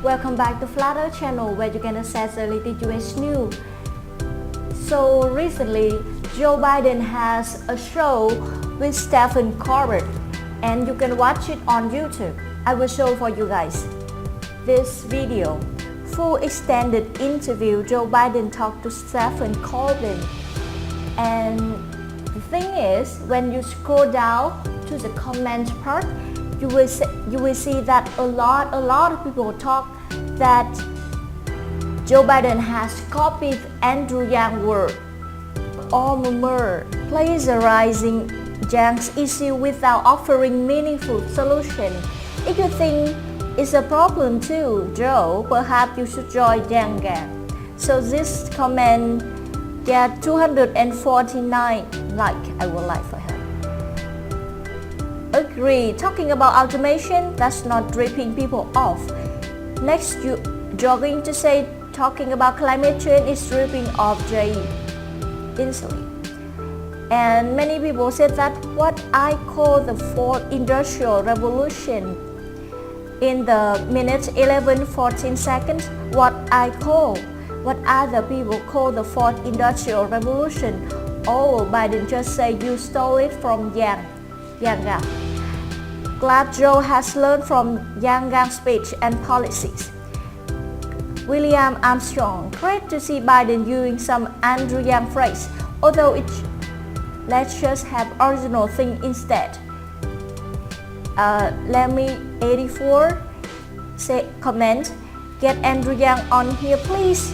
Welcome back to Flat Earth channel where you can access the latest US news. So recently, Joe Biden has a show with Stephen Colbert and you can watch it on YouTube. I will show for you guys this video. Full extended interview, Joe Biden talked to Stephen Colbert. And the thing is, when you scroll down to the comment part, you will see that a lot of people talk that Joe Biden has copied Andrew Yang word, or plagiarizing Yang's issue without offering meaningful solution. If you think it's a problem too, Joe, perhaps you should join Yang gang. So this comment get 249 likes. I will like for her. Agree, talking about automation, that's not ripping people off. Next, you're going to say talking about climate change is ripping off Jay instantly. And many people said that what I call the fourth industrial revolution in the minutes 11-14 seconds, what other people call the fourth industrial revolution. Oh, Biden just say you stole it from Yang Gang. Glad Joe has learned from Yang Gang's speech and policies. William Armstrong, great to see Biden using some Andrew Yang phrase, although let's just have original thing instead. Let me 84 comment, get Andrew Yang on here please,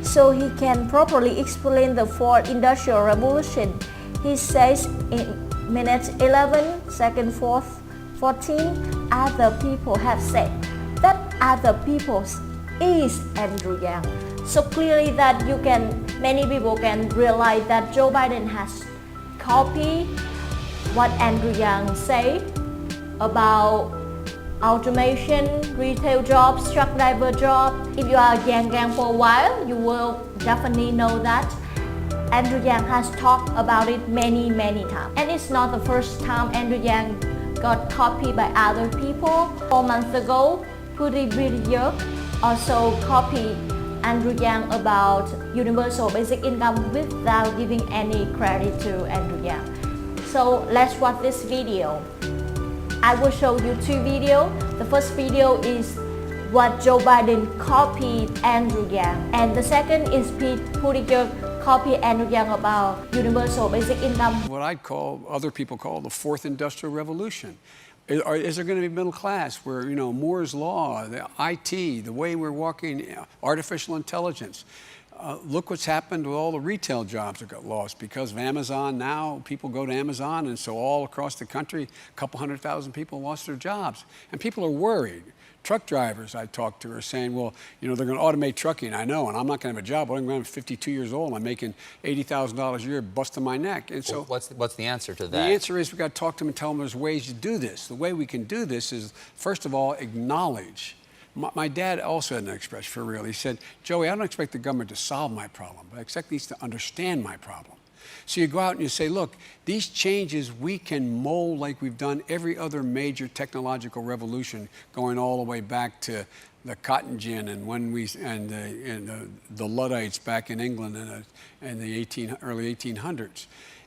so he can properly explain the fourth industrial revolution. He says in minutes 11, second 14, other people have said that other people is Andrew Yang. So clearly that many people can realize that Joe Biden has copied what Andrew Yang say about automation, retail jobs, truck driver job. If you are Yang Gang for a while, you will definitely know that Andrew Yang has talked about it many times. And it's not the first time Andrew Yang got copied by other people. 4 months ago, Pete Buttigieg also copied Andrew Yang about universal basic income without giving any credit to Andrew Yang. So let's watch this video. I will show you two videos. The first video is what Joe Biden copied Andrew Yang, and the second is Pete Buttigieg copied Andrew Yang about universal basic income. What other people call the fourth industrial revolution. Is there going to be middle class where, Moore's law, the IT, the way we're walking, artificial intelligence? Look what's happened with all the retail jobs that got lost because of Amazon. Now people go to Amazon, and so all across the country, a couple 100,000 people lost their jobs. And people are worried. Truck drivers I talked to are saying, well, they're going to automate trucking. I know, and I'm not going to have a job. I'm 52 years old. I'm making $80,000 a year, busting my neck. And so, what's the answer to that? The answer is we've got to talk to them and tell them there's ways to do this. The way we can do this is, first of all, acknowledge. My dad also had an expression for real. He said, Joey, I don't expect the government to solve my problem, but I expect these to understand my problem. So you go out and you say, look, these changes we can mold like we've done every other major technological revolution, going all the way back to the cotton gin and the Luddites back in England in the early 1800s.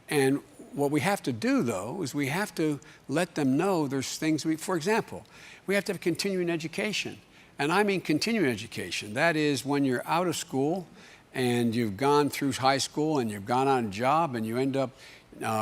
And what we have to do, though, is we have to let them know there's things for example, we have to have continuing education. And I mean continuing education. That is when you're out of school and you've gone through high school and you've gone on a job and you end up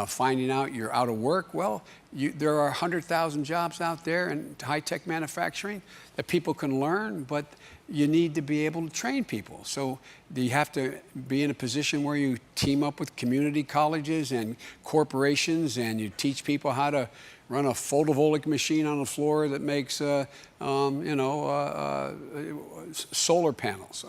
finding out you're out of work. Well, there are 100,000 jobs out there in high-tech manufacturing that people can learn, but you need to be able to train people. So you have to be in a position where you team up with community colleges and corporations and you teach people how to run a photovoltaic machine on the floor that makes solar panels.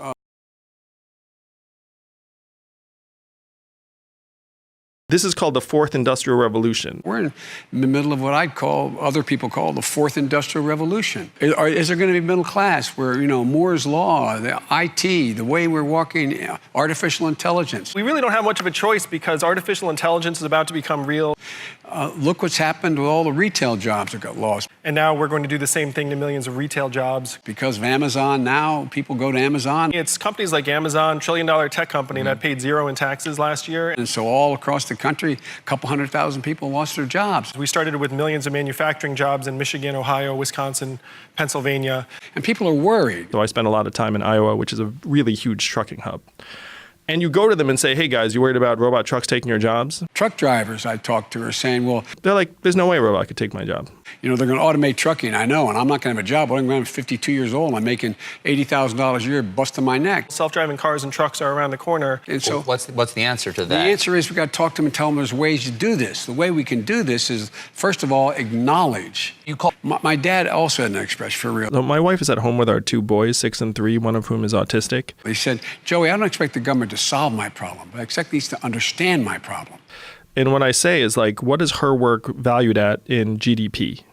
This is called the fourth industrial revolution. We're in the middle of what other people call the fourth industrial revolution. Is there going to be middle class where, Moore's law, the IT, the way we're walking, artificial intelligence? We really don't have much of a choice because artificial intelligence is about to become real. Look what's happened with all the retail jobs that got lost. And now we're going to do the same thing to millions of retail jobs. Because of Amazon now, people go to Amazon. It's companies like Amazon, $1 trillion tech company that paid zero in taxes last year. And so all across the country, a couple 100,000 people lost their jobs. We started with millions of manufacturing jobs in Michigan, Ohio, Wisconsin, Pennsylvania. And people are worried. So I spent a lot of time in Iowa, which is a really huge trucking hub. And you go to them and say, hey, guys, you worried about robot trucks taking your jobs? Truck drivers I talked to are saying, well, they're like, there's no way a robot could take my job. You know, they're going to automate trucking, I know, and I'm not going to have a job. I'm going to be 52 years old. I'm making $80,000 a year, busting my neck. Self-driving cars and trucks are around the corner. And so what's the answer to that? The answer is we got to talk to them and tell them there's ways to do this. The way we can do this is, first of all, acknowledge. My dad also had an expression for real. So my wife is at home with our two boys, 6 and 3, one of whom is autistic. He said, Joey, I don't expect the government to solve my problem, but I expect these to understand my problem. And what I say is like, what is her work valued at in GDP?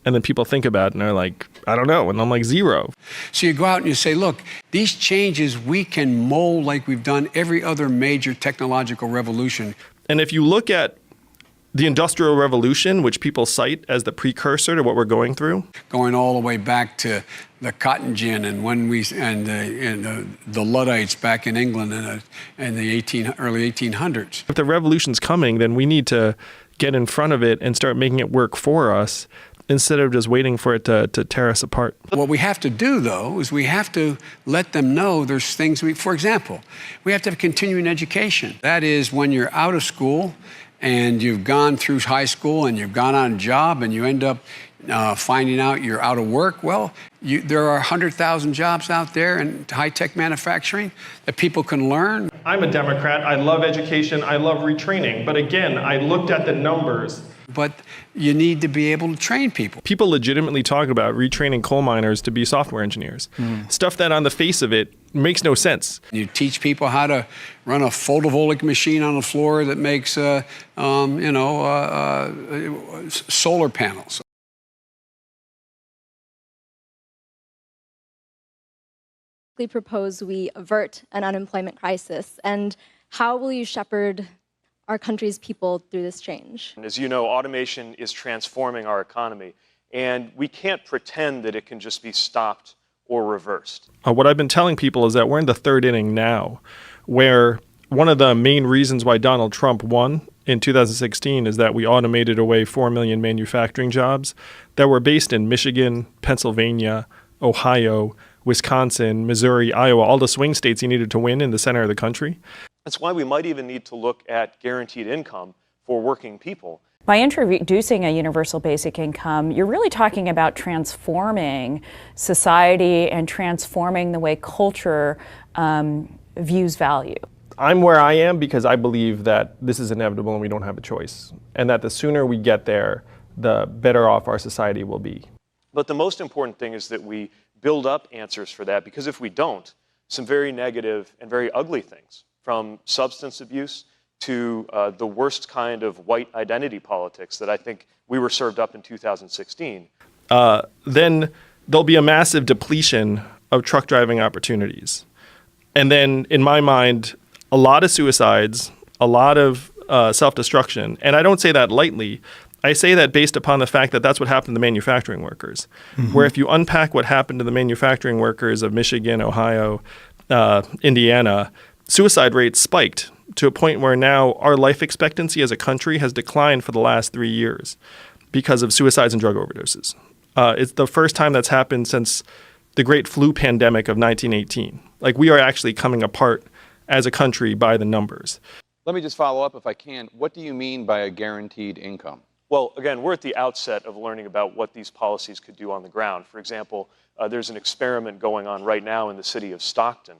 And then people think about it and they're like, I don't know. And I'm like, 0. So you go out and you say, look, these changes we can mold like we've done every other major technological revolution. And if you look at the Industrial Revolution, which people cite as the precursor to what we're going through, going all the way back to the cotton gin and the Luddites back in England in the early 1800s. If the revolution's coming, then we need to get in front of it and start making it work for us instead of just waiting for it to tear us apart. What we have to do, though, is we have to let them know there's things for example, we have to have continuing education. That is, when you're out of school and you've gone through high school and you've gone on a job and you end up finding out you're out of work, well, there are 100,000 jobs out there in high-tech manufacturing that people can learn. I'm a Democrat. I love education. I love retraining. But again, I looked at the numbers. But you need to be able to train people. People legitimately talk about retraining coal miners to be software engineers. Stuff that on the face of it makes no sense. You teach people how to run a photovoltaic machine on the floor that makes solar panels. We propose we avert an unemployment crisis, and how will you shepherd our country's people through this change? As you know, automation is transforming our economy, and we can't pretend that it can just be stopped or reversed. What I've been telling people is that we're in the third inning now, where one of the main reasons why Donald Trump won in 2016 is that we automated away 4 million manufacturing jobs that were based in Michigan, Pennsylvania, Ohio, Wisconsin, Missouri, Iowa, all the swing states he needed to win in the center of the country. That's why we might even need to look at guaranteed income for working people. By introducing a universal basic income, you're really talking about transforming society and transforming the way culture views value. I'm where I am because I believe that this is inevitable and we don't have a choice, and that the sooner we get there, the better off our society will be. But the most important thing is that we build up answers for that, because if we don't, some very negative and very ugly things, from substance abuse to the worst kind of white identity politics that I think we were served up in 2016. Then there'll be a massive depletion of truck driving opportunities. And then, in my mind, a lot of suicides, a lot of self-destruction. And I don't say that lightly. I say that based upon the fact that that's what happened to manufacturing workers. Where if you unpack what happened to the manufacturing workers of Michigan, Ohio, Indiana, suicide rates spiked to a point where now our life expectancy as a country has declined for the last 3 years because of suicides and drug overdoses. It's the first time that's happened since the great flu pandemic of 1918. Like, we are actually coming apart as a country by the numbers. Let me just follow up if I can. What do you mean by a guaranteed income? Well, again, we're at the outset of learning about what these policies could do on the ground. For example, there's an experiment going on right now in the city of Stockton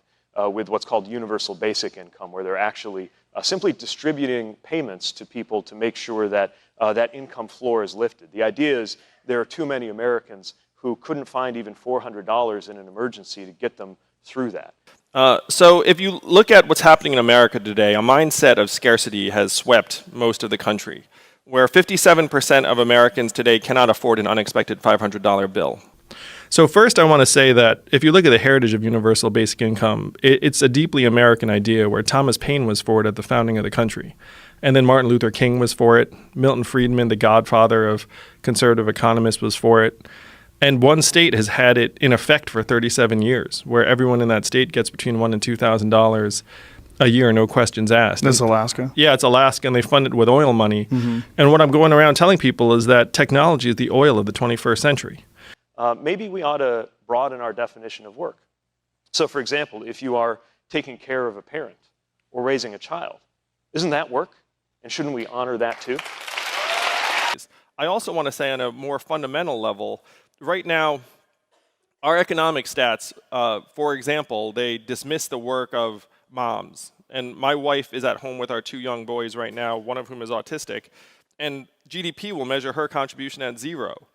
with what's called universal basic income, where they're actually simply distributing payments to people to make sure that that income floor is lifted. The idea is there are too many Americans who couldn't find even $400 in an emergency to get them through that. So if you look at what's happening in America today, a mindset of scarcity has swept most of the country, where 57% of Americans today cannot afford an unexpected $500 bill. So first, I want to say that if you look at the heritage of universal basic income, it's a deeply American idea where Thomas Paine was for it at the founding of the country. And then Martin Luther King was for it. Milton Friedman, the godfather of conservative economists, was for it. And one state has had it in effect for 37 years, where everyone in that state gets between $1,000 and $2,000 a year, no questions asked. This is Alaska? Yeah, it's Alaska, and they fund it with oil money. And what I'm going around telling people is that technology is the oil of the 21st century. Maybe we ought to broaden our definition of work. So, for example, if you are taking care of a parent or raising a child, isn't that work? And shouldn't we honor that too? I also want to say on a more fundamental level, right now, our economic stats, for example, they dismiss the work of moms. And my wife is at home with our 2 young boys right now, one of whom is autistic, and GDP will measure her contribution at 0.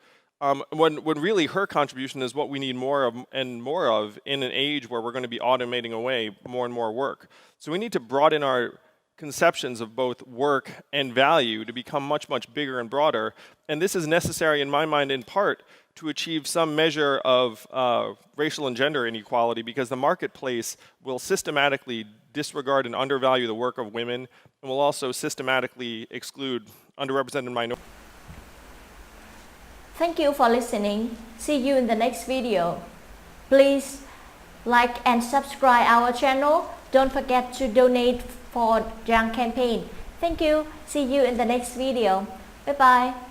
When really her contribution is what we need more of and more of in an age where we're going to be automating away more and more work. So we need to broaden our conceptions of both work and value to become much, much bigger and broader. And this is necessary in my mind in part to achieve some measure of racial and gender inequality, because the marketplace will systematically disregard and undervalue the work of women and will also systematically exclude underrepresented minorities. Thank you for listening. See you in the next video. Please like and subscribe our channel. Don't forget to donate for Young campaign. Thank you. See you in the next video. Bye bye.